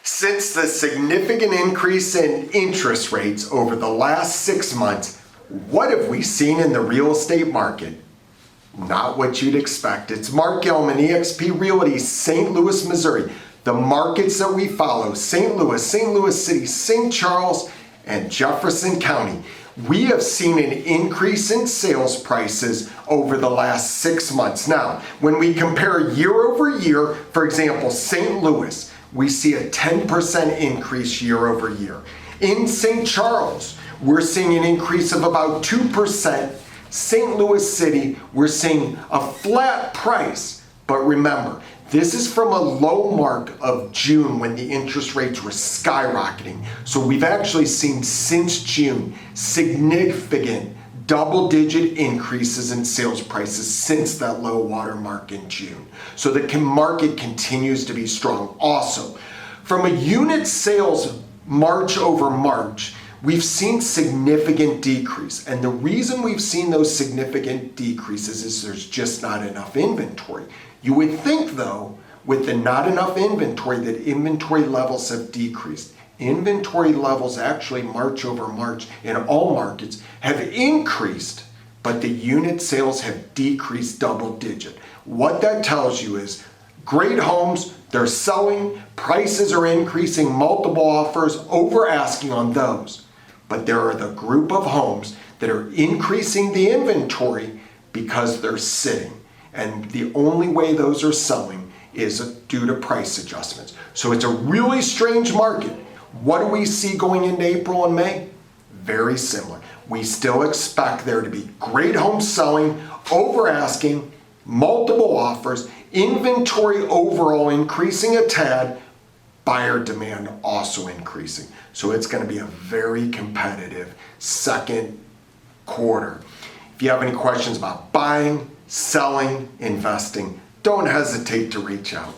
Since the significant increase in interest rates over the last 6 months, what have we seen in the real estate market? Not what you'd expect. It's Mark Gellman, eXp Realty, St. Louis, Missouri. The markets that we follow, St. Louis City, St. Charles, and Jefferson County. We have seen an increase in sales prices over the last 6 months. Now, when we compare year over year, for example, St. Louis, we see a 10% increase year over year. In St. Charles, we're seeing an increase of about 2%. St. Louis City, we're seeing a flat price. But remember, this is from a low mark of June when the interest rates were skyrocketing. So we've actually seen since June significant double-digit increases in sales prices since that low water mark in June. So the market continues to be strong. Also, from a unit sales March over March, we've seen significant decrease. And the reason we've seen those significant decreases is there's just not enough inventory. You would think, though, with the not enough inventory, that inventory levels have decreased. Inventory levels actually March over March in all markets have increased, but the unit sales have decreased double digit. What that tells you is great homes, they're selling, prices are increasing, multiple offers, over asking on those. But there are the group of homes that are increasing the inventory because they're sitting. And the only way those are selling is due to price adjustments. So it's a really strange market. What do we see going into April and May? Very similar. We still expect there to be great homes selling, over asking, multiple offers, inventory overall increasing a tad, buyer demand also increasing. So it's going to be a very competitive second quarter. If you have any questions about buying, selling, investing, don't hesitate to reach out.